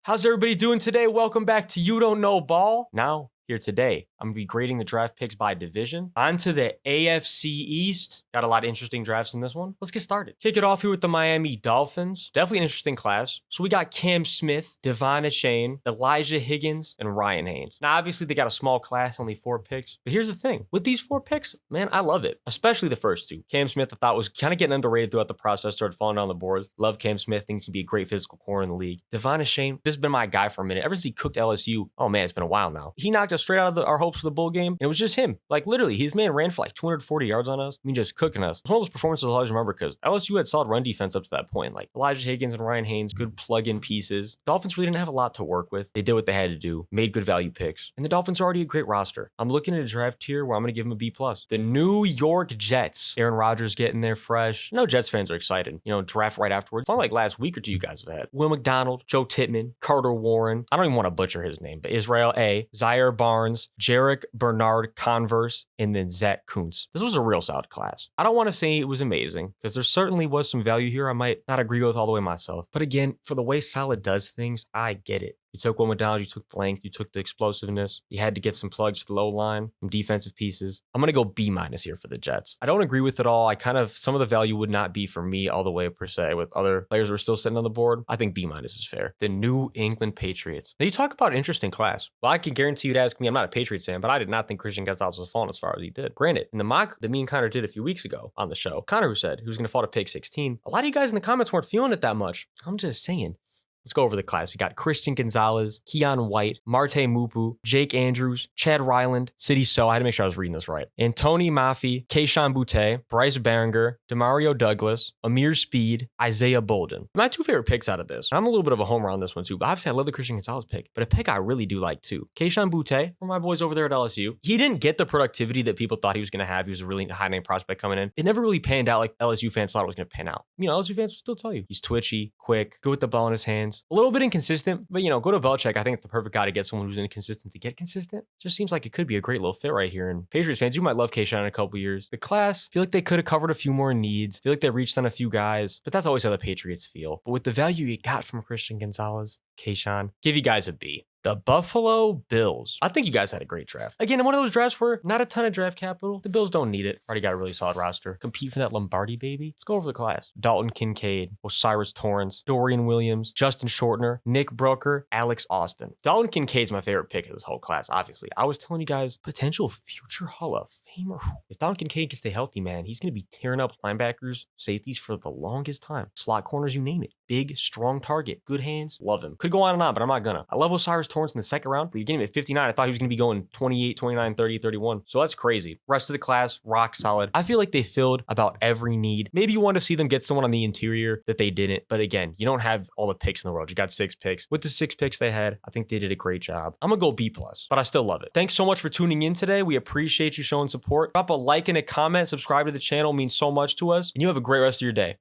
How's everybody doing today? Welcome back to You Don't Know Ball. Now, here today, I'm going to be grading the draft picks by division. On to the AFC East. Got a lot of interesting drafts in this one. Let's get started. Kick it off here with the Miami Dolphins. Definitely an interesting class. So we got Cam Smith, Devon Achane, Elijah Higgins, and Ryan Haynes. Now, obviously, they got a small class, only 4 picks. But here's the thing. With these 4 picks, man, I love it. Especially the first 2. Cam Smith, I thought, was kind of getting underrated throughout the process. Started falling down the boards. Love Cam Smith. Thinks he'd be a great physical core in the league. Devon Achane, this has been my guy for a minute. Ever since he cooked LSU, oh man, it's been a while now. He knocked us straight out of our hopes for the bowl game. And it was just him. Like, literally, his man ran for like 240 yards on us. I mean, just cooking us. It's one of those performances I'll always remember because LSU had solid run defense up to that point. Like, Elijah Higgins and Ryan Haynes, good plug-in pieces. Dolphins really didn't have a lot to work with. They did what they had to do, made good value picks. And the Dolphins are already a great roster. I'm looking at a draft here where I'm going to give them a B+. The New York Jets. Aaron Rodgers getting there fresh. I know Jets fans are excited. You know, draft right afterwards. Fun like last week or 2 you guys have had. Will McDonald, Joe Tittman, Carter Warren. I don't even want to butcher his name, but Israel A., Zaire Barnes, Jarek Bernard Converse, and then Zach Kuntz. This was a real solid class. I don't want to say it was amazing because there certainly was some value here I might not agree with all the way myself. But again, for the way Saleh does things, I get it. You took one down, you took the length, you took the explosiveness. You had to get some plugs for the low line, some defensive pieces. I'm going to go B- here for the Jets. I don't agree with it all. Some of the value would not be for me all the way per se with other players who are still sitting on the board. I think B- is fair. The New England Patriots. Now you talk about an interesting class. Well, I can guarantee you'd ask me, I'm not a Patriots fan, but I did not think Christian Gonzalez was falling as far as he did. Granted, in the mock that me and Connor did a few weeks ago on the show, Connor who said he was going to fall to pick 16. A lot of you guys in the comments weren't feeling it that much. I'm just saying. Let's go over the class. You got Christian Gonzalez, Keon White, Marte Mupu, Jake Andrews, Chad Ryland, City So. I had to make sure I was reading this right. Antoni Mafi, Keishon Butte, Bryce Baringer, Demario Douglas, Amir Speed, Isaiah Bolden. My 2 favorite picks out of this. I'm a little bit of a homer on this one too, but obviously I love the Christian Gonzalez pick, but a pick I really do like too. Keishon Butte, from my boys over there at LSU. He didn't get the productivity that people thought he was going to have. He was a really high name prospect coming in. It never really panned out like LSU fans thought it was going to pan out. You know, LSU fans will still tell you. He's twitchy, quick, good with the ball in his hands. A little bit inconsistent, but you know, go to Belichick. I think it's the perfect guy to get someone who's inconsistent to get consistent. Just seems like it could be a great little fit right here. And Patriots fans, you might love Keishon in a couple years. The class, feel like they could have covered a few more needs. Feel like they reached on a few guys, but that's always how the Patriots feel. But with the value you got from Christian Gonzalez, Keishon, give you guys a B. The Buffalo Bills. I think you guys had a great draft. Again, one of those drafts where not a ton of draft capital. The Bills don't need it. Already got a really solid roster. Compete for that Lombardi, baby. Let's go over the class. Dalton Kincaid, Osiris Torrance, Dorian Williams, Justin Shortner, Nick Brooker, Alex Austin. Dalton Kincaid's my favorite pick of this whole class, obviously. I was telling you guys, potential future Hall of Famer. If Dalton Kincaid can stay healthy, man, he's going to be tearing up linebackers, safeties for the longest time. Slot corners, you name it. Big, strong target. Good hands. Love him. Could go on and on, but I'm not gonna. I love Osiris Torrance in the second round, but you're getting him at 59. I thought he was going to be going 28, 29, 30, 31. So that's crazy. Rest of the class, rock solid. I feel like they filled about every need. Maybe you want to see them get someone on the interior that they didn't. But again, you don't have all the picks in the world. You got 6 picks. With the 6 picks they had, I think they did a great job. I'm going to go B+, but I still love it. Thanks so much for tuning in today. We appreciate you showing support. Drop a like and a comment. Subscribe to the channel. It means so much to us. And you have a great rest of your day.